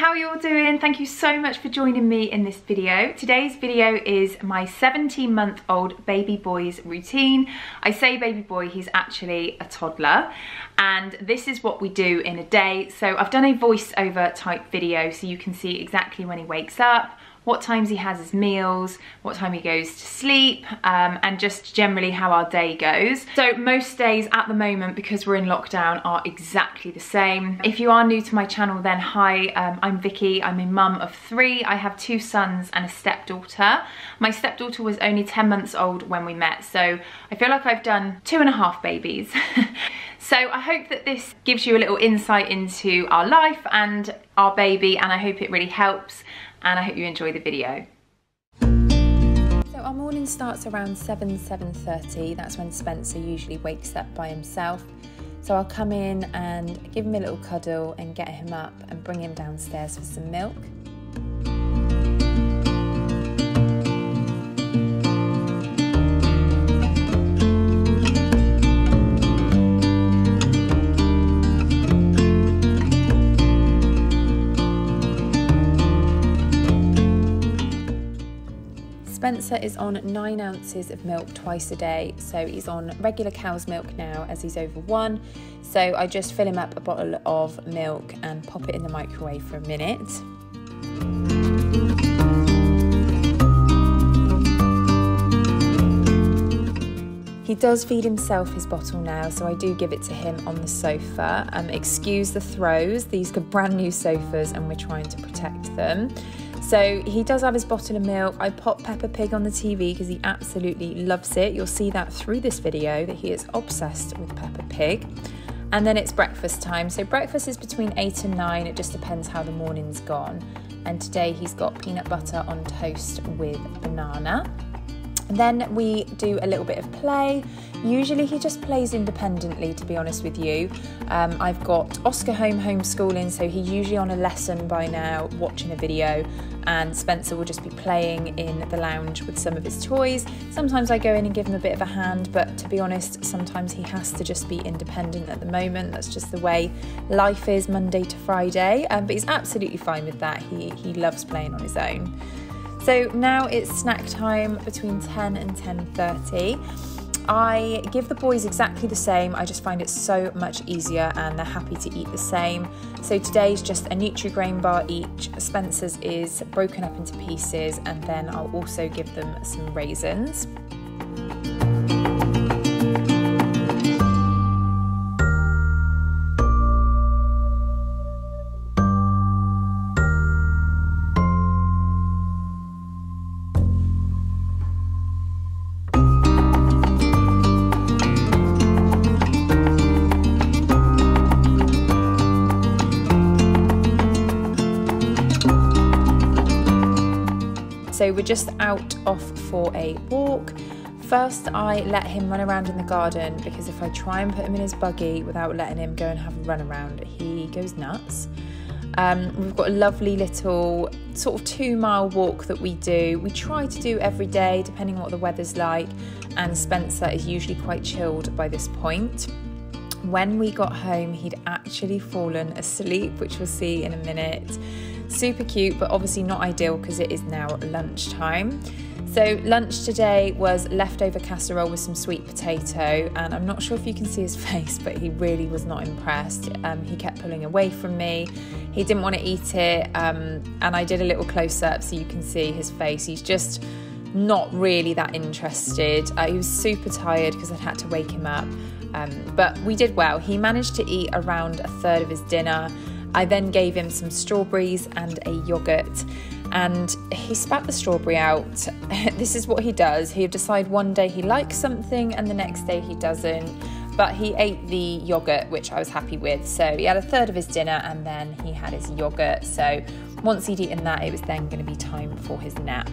how are you all doing? Thank you so much for joining me in this video. Today's video is my 17-month-old baby boy's routine. I say baby boy, he's actually a toddler, and this is what we do in a day. So I've done a voiceover type video so you can see exactly when he wakes up, what times he has his meals, what time he goes to sleep, and just generally how our day goes. So most days at the moment, because we're in lockdown, are exactly the same. If you are new to my channel, then hi, I'm Vicky. I'm a mum of 3. I have 2 sons and a stepdaughter. My stepdaughter was only 10 months old when we met, so I feel like I've done 2.5 babies. So I hope that this gives you a little insight into our life and our baby, and I hope it really helps, and I hope you enjoy the video. So our morning starts around 7:30. That's when Spencer usually wakes up by himself. So I'll come in and give him a little cuddle and get him up and bring him downstairs for some milk. Spencer is on 9 ounces of milk twice a day, so he's on regular cow's milk now as he's over 1. So I just fill him up a bottle of milk and pop it in the microwave for a minute. He does feed himself his bottle now, so I do give it to him on the sofa. Excuse the throws, these are brand new sofas and we're trying to protect them. So he does have his bottle of milk. I pop Peppa Pig on the TV because he absolutely loves it. You'll see that through this video that he is obsessed with Peppa Pig. And then it's breakfast time. So breakfast is between 8 and 9. It just depends how the morning's gone. And today he's got peanut butter on toast with banana. And then we do a little bit of play. Usually he just plays independently, to be honest with you. I've got Oscar home homeschooling, so he's usually on a lesson by now, watching a video, and Spencer will just be playing in the lounge with some of his toys. Sometimes I go in and give him a bit of a hand, but to be honest, sometimes he has to just be independent at the moment. That's just the way life is Monday to Friday, but he's absolutely fine with that. He loves playing on his own. So now it's snack time between 10 and 10:30. I give the boys exactly the same. I just find it so much easier and they're happy to eat the same. So today's just a Nutri-Grain bar each. Spencer's is broken up into pieces, and then I'll also give them some raisins. So we're just out off for a walk. First, I let him run around in the garden because if I try and put him in his buggy without letting him go and have a run around, he goes nuts. We've got a lovely little sort of 2-mile walk that we do. We try to do every day depending on what the weather's like, and Spencer is usually quite chilled by this point. When we got home, he'd actually fallen asleep, which we'll see in a minute. Super cute, but obviously not ideal because it is now lunchtime. So lunch today was leftover casserole with some sweet potato, and I'm not sure if you can see his face, but he really was not impressed. He kept pulling away from me. He didn't want to eat it, and I did a little close-up so you can see his face. He's just not really that interested. He was super tired because I'd had to wake him up, but we did well. He managed to eat around 1/3 of his dinner. I then gave him some strawberries and a yogurt, and he spat the strawberry out. This is what he does. He'll decide one day he likes something and the next day he doesn't, but he ate the yogurt, which I was happy with. So he had 1/3 of his dinner and then he had his yogurt. So once he'd eaten that, it was then going to be time for his nap.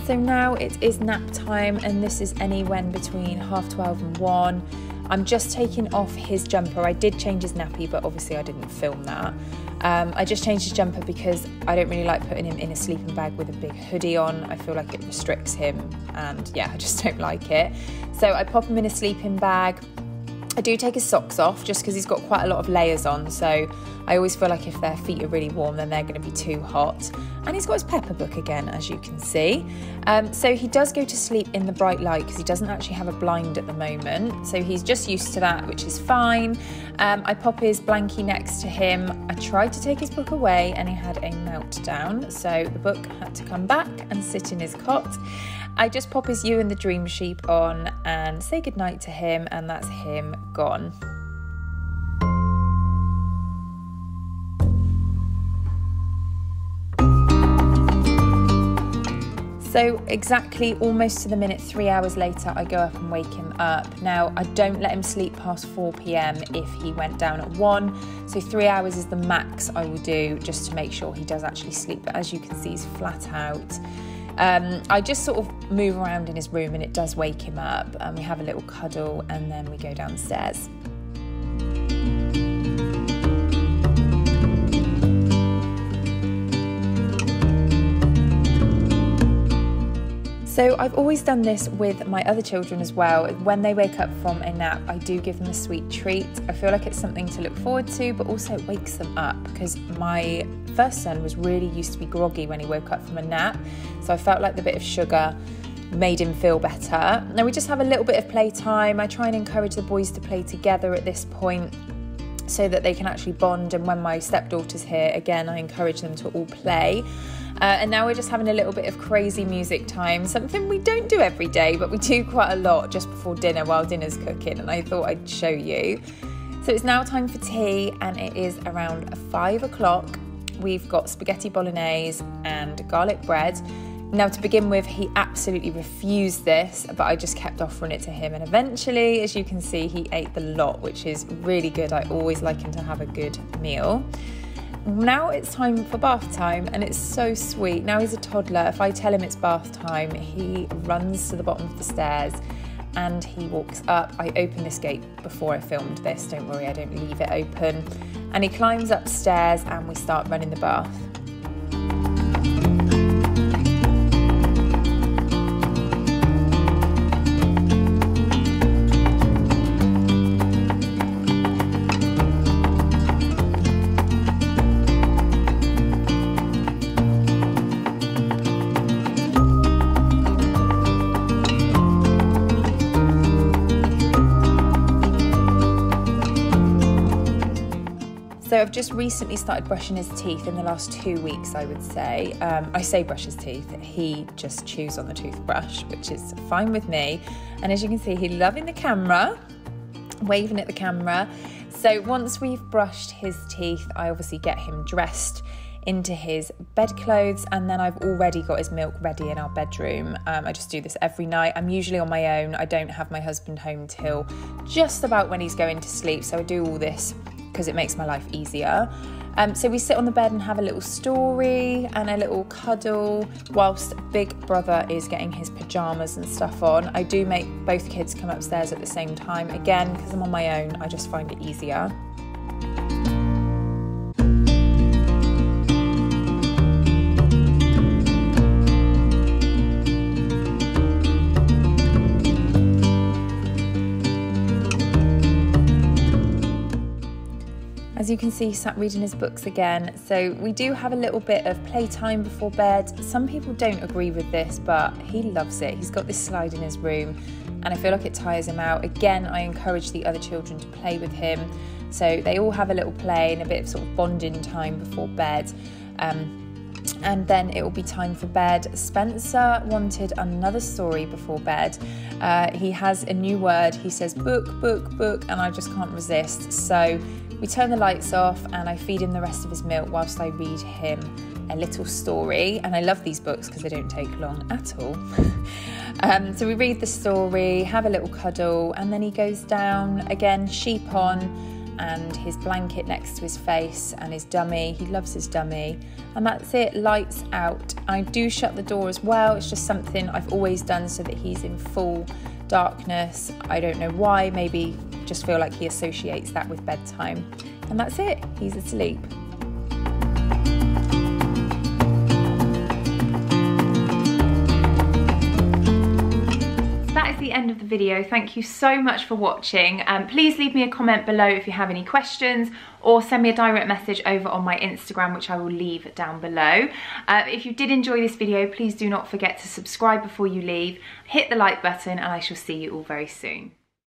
So now it is nap time, and this is anywhere between 12:30 and 1. I'm just taking off his jumper. I did change his nappy, but obviously I didn't film that. I just changed his jumper because I don't really like putting him in a sleeping bag with a big hoodie on. I feel like it restricts him, and yeah, I just don't like it. So I pop him in a sleeping bag. I do take his socks off just because he's got quite a lot of layers on, so I always feel like if their feet are really warm then they're going to be too hot. And he's got his pepper book again, as you can see. So he does go to sleep in the bright light because he doesn't actually have a blind at the moment, so he's just used to that, which is fine. I pop his blankie next to him. I tried to take his book away and he had a meltdown, so the book had to come back and sit in his cot. I just pop his You and the Dream Sheep on and say goodnight to him, and that's him gone. So exactly almost to the minute, 3 hours later, I go up and wake him up. Now, I don't let him sleep past 4 p.m. if he went down at 1. So 3 hours is the max I will do just to make sure he does actually sleep. But as you can see, he's flat out. I just sort of move around in his room and it does wake him up, and we have a little cuddle and then we go downstairs. So I've always done this with my other children as well. When they wake up from a nap, I do give them a sweet treat. I feel like it's something to look forward to, but also it wakes them up, because my first son was really used to be groggy when he woke up from a nap. So I felt like the bit of sugar made him feel better. Now we just have a little bit of playtime. I try and encourage the boys to play together at this point so that they can actually bond. And when my stepdaughter's here, again, I encourage them to all play. And now we're just having a little bit of crazy music time, something we don't do every day, but we do quite a lot just before dinner while dinner's cooking, and I thought I'd show you. So it's now time for tea, and it is around 5 o'clock. We've got spaghetti bolognese and garlic bread. Now, to begin with, he absolutely refused this, but I just kept offering it to him, and eventually, as you can see, he ate the lot, which is really good. I always like him to have a good meal. Now it's time for bath time, and it's so sweet. Now he's a toddler. If I tell him it's bath time, he runs to the bottom of the stairs and he walks up. I opened this gate before I filmed this, don't worry, I don't leave it open. And he climbs upstairs and we start running the bath. So I've just recently started brushing his teeth in the last 2 weeks, I would say. I say brush his teeth, he just chews on the toothbrush, which is fine with me. And as you can see, he's loving the camera, waving at the camera. So once we've brushed his teeth, I obviously get him dressed into his bedclothes, and then I've already got his milk ready in our bedroom. I just do this every night. I'm usually on my own. I don't have my husband home till just about when he's going to sleep, so I do all this because it makes my life easier. So we sit on the bed and have a little story and a little cuddle whilst Big Brother is getting his pyjamas and stuff on. I do make both kids come upstairs at the same time. Again, because I'm on my own, I just find it easier. As you can see, he's sat reading his books again. So we do have a little bit of playtime before bed. Some people don't agree with this, but he loves it. He's got this slide in his room and I feel like it tires him out. Again, I encourage the other children to play with him. So they all have a little play and a bit of sort of bonding time before bed. And then it will be time for bed. Spencer wanted another story before bed. He has a new word. He says book, book, book, and I just can't resist. So we turn the lights off and I feed him the rest of his milk whilst I read him a little story. And I love these books because they don't take long at all. So we read the story, have a little cuddle, and then he goes down again, sheep on, and his blanket next to his face and his dummy. He loves his dummy. And that's it, lights out. I do shut the door as well. It's just something I've always done so that he's in full darkness. I don't know why, maybe just feel like he associates that with bedtime. And that's it, he's asleep. That is the end of the video. Thank you so much for watching. Please leave me a comment below if you have any questions, or send me a direct message over on my Instagram, which I will leave down below. If you did enjoy this video, please do not forget to subscribe before you leave, hit the like button, and I shall see you all very soon.